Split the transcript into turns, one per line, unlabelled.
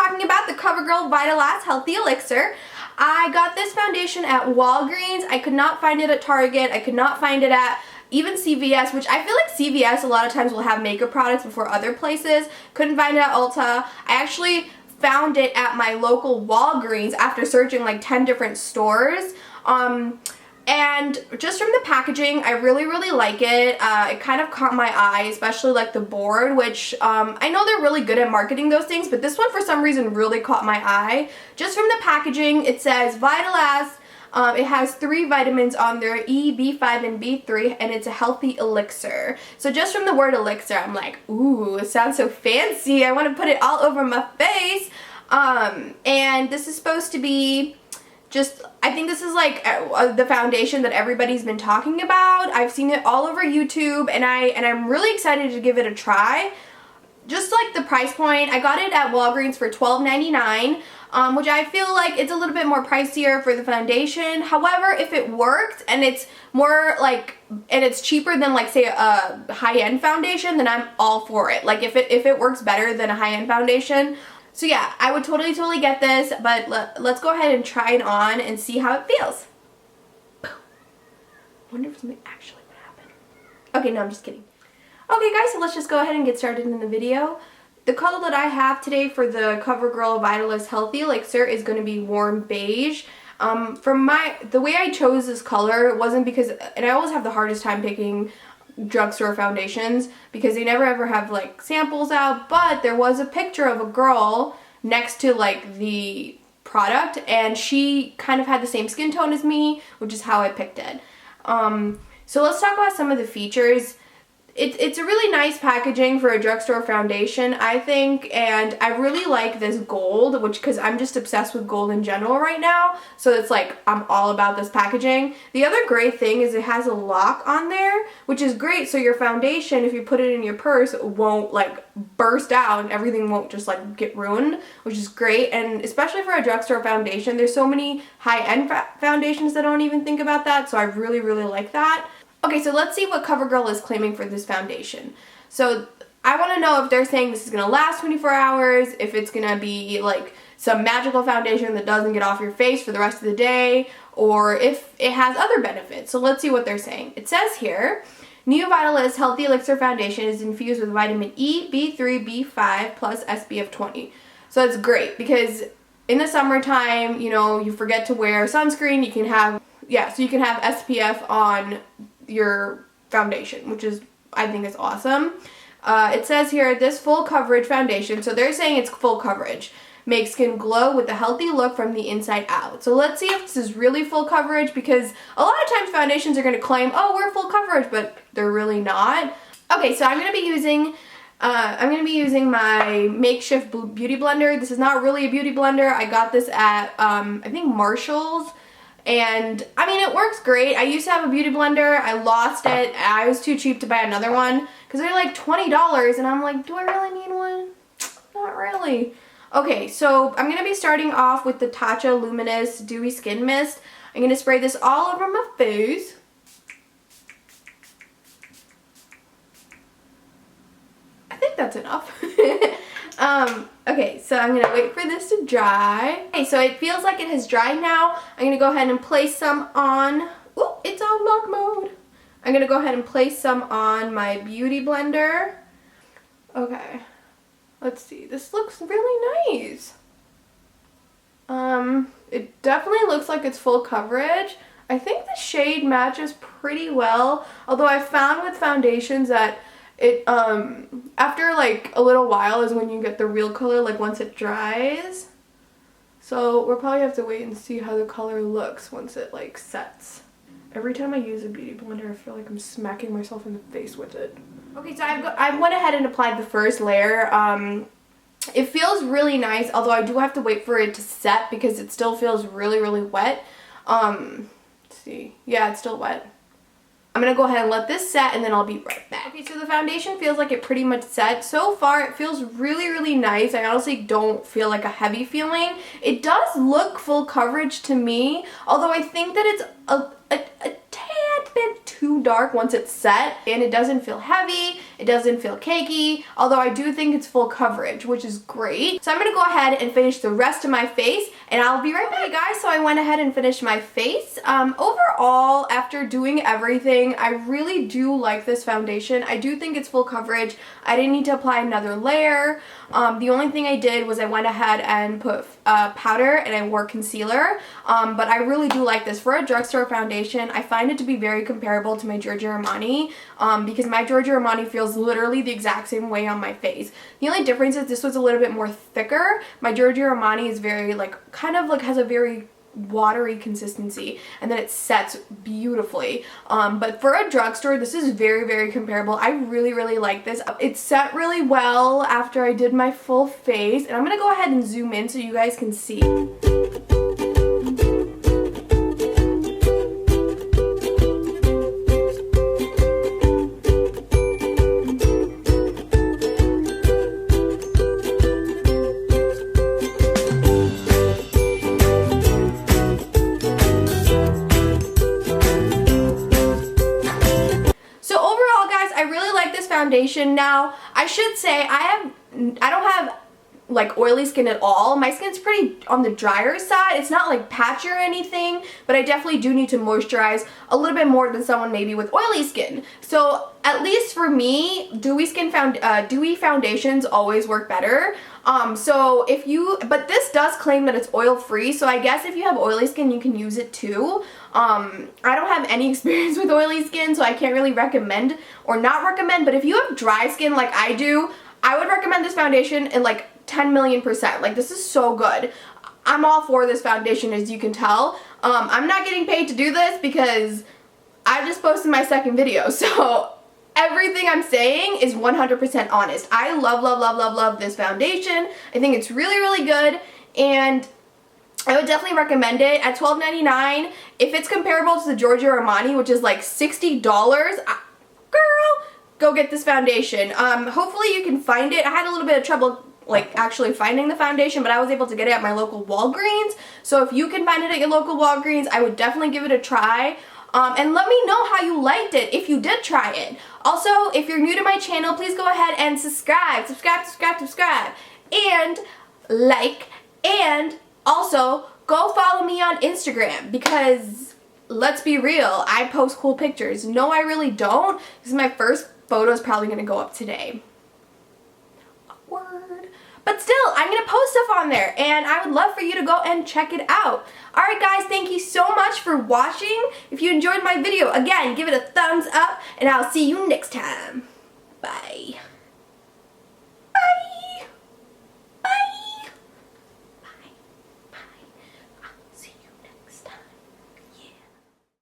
talking about the Covergirl Vitalast Healthy Elixir. I got this foundation at Walgreens. I could not find it at Target. I could not find it at even CVS, which I feel like CVS a lot of times will have makeup products before other places. Couldn't find it at Ulta. I actually found it at my local Walgreens after searching like 10 different stores. And just from the packaging, I really like it. It kind of caught my eye, especially like the board, which I know they're really good at marketing those things, but this one for some reason really caught my eye. Just from the packaging, it says Vitalast. It has 3 vitamins on there, E, B5, and B3, and it's a healthy elixir. So just from the word elixir, I'm like, ooh, it sounds so fancy. I want to put it all over my face. And this is supposed to be just, I think this is like the foundation that everybody's been talking about. I've seen it all over YouTube, and I'm really excited to give it a try. Just like the price point, I got it at Walgreens for $12.99, which I feel like it's a little bit more pricier for the foundation. However, if it worked and it's more like, and it's cheaper than like say a high-end foundation, then I'm all for it. Like if it works better than a high-end foundation. So yeah, I would totally get this, but let's go ahead and try it on and see how it feels. Wonder if something actually would happen. Okay, no, I'm just kidding. Okay guys, so let's just go ahead and get started in the video. The color that I have today for the Covergirl Vitalast Healthy Elixir is going to be warm beige. The way I chose this color wasn't because, and I always have the hardest time picking drugstore foundations because they never ever have like samples out, but there was a picture of a girl next to like the product and she kind of had the same skin tone as me, which is how I picked it. So let's talk about some of the features. It's a really nice packaging for a drugstore foundation, I think, and I really like this gold, because I'm just obsessed with gold in general right now, so it's like I'm all about this packaging. The other great thing is it has a lock on there, which is great, so your foundation, if you put it in your purse, won't like burst out and everything won't just like get ruined, which is great. And especially for a drugstore foundation, there's so many high-end foundations that don't even think about that, so I really like that. Okay, so let's see what CoverGirl is claiming for this foundation. So I want to know if they're saying this is going to last 24 hours, if it's going to be like some magical foundation that doesn't get off your face for the rest of the day, or if it has other benefits. So let's see what they're saying. It says here, New Vitalast Healthy Elixir Foundation is infused with vitamin E, B3, B5, plus SPF 20. So it's great because in the summertime, you know, you forget to wear sunscreen, you can have, so you can have SPF on your foundation, which is, I think, is awesome. It says here, this full coverage foundation, so they're saying it's full coverage, makes skin glow with a healthy look from the inside out. So let's see if this is really full coverage, because a lot of times foundations are going to claim, oh, we're full coverage, but they're really not. Okay, so I'm going to be using my makeshift beauty blender. This is not really a beauty blender. I got this at I think Marshall's. And I mean, it works great. I used to have a beauty blender. I lost it. I was too cheap to buy another one because they're like $20, and I'm like, do I really need one? Not really. Okay, so I'm going to be starting off with the Tatcha Luminous Dewy Skin Mist. I'm going to spray this all over my face. I think that's enough. Okay, so I'm going to wait for this to dry. Okay, so it feels like it has dried now. I'm going to go ahead and place some on. Ooh, it's on dark mode. I'm going to go ahead and place some on my beauty blender. Okay, let's see. This looks really nice. It definitely looks like it's full coverage. I think the shade matches pretty well, although I found with foundations that it, after like a little while is when you get the real color, like once it dries. So we'll probably have to wait and see how the color looks once it like sets. Every time I use a beauty blender, I feel like I'm smacking myself in the face with it. Okay, so I went ahead and applied the first layer. It feels really nice, although I do have to wait for it to set because it still feels really wet. Let's see. Yeah, it's still wet. I'm going to go ahead and let this set and then I'll be right back. Okay, so the foundation feels like it pretty much set. So far, it feels really nice. I honestly don't feel like a heavy feeling. It does look full coverage to me, although I think that it's a tad bit too dark once it's set, and it doesn't feel heavy, it doesn't feel cakey, although I do think it's full coverage, which is great. So I'm gonna go ahead and finish the rest of my face, and I'll be right back. Okay guys, so I went ahead and finished my face. Overall, after doing everything, I really do like this foundation. I do think it's full coverage. I didn't need to apply another layer. The only thing I did was I went ahead and put powder and I wore concealer, but I really do like this. For a drugstore foundation, I find it to be very comparable to my Giorgio Armani, because my Giorgio Armani feels literally the exact same way on my face. The only difference is this was a little bit more thicker. My Giorgio Armani is very kind of has a very watery consistency, and then it sets beautifully. But for a drugstore, this is very, very comparable. I really, really like this. It set really well after I did my full face, and I'm gonna go ahead and zoom in so you guys can see. Foundation. Now, I should say I don't have like oily skin at all. My skin's pretty on the drier side. It's not like patchy or anything, but I definitely do need to moisturize a little bit more than someone maybe with oily skin. So at least for me, dewy foundations always work better. But this does claim that it's oil free, so I guess if you have oily skin, you can use it too. I don't have any experience with oily skin, so I can't really recommend or not recommend, but if you have dry skin like I do, I would recommend this foundation in like 10 million %. Like, this is so good. I'm all for this foundation, as you can tell. I'm not getting paid to do this because I just posted my second video, so everything I'm saying is 100% honest. I love, love, love, love, love this foundation. I think it's really, really good, and I would definitely recommend it at $12.99. If it's comparable to the Giorgio Armani, which is like $60, girl, go get this foundation. Hopefully you can find it. I had a little bit of trouble like actually finding the foundation, but I was able to get it at my local Walgreens. So if you can find it at your local Walgreens, I would definitely give it a try. And let me know how you liked it if you did try it. Also, if you're new to my channel, please go ahead and subscribe, and like, and also go follow me on Instagram, because let's be real, I post cool pictures. No, I really don't. This is my first photo, is probably gonna go up today. Awkward. But still, I'm going to post stuff on there, and I would love for you to go and check it out. Alright guys, thank you so much for watching. If you enjoyed my video, again, give it a thumbs up, and I'll see you next time. Bye.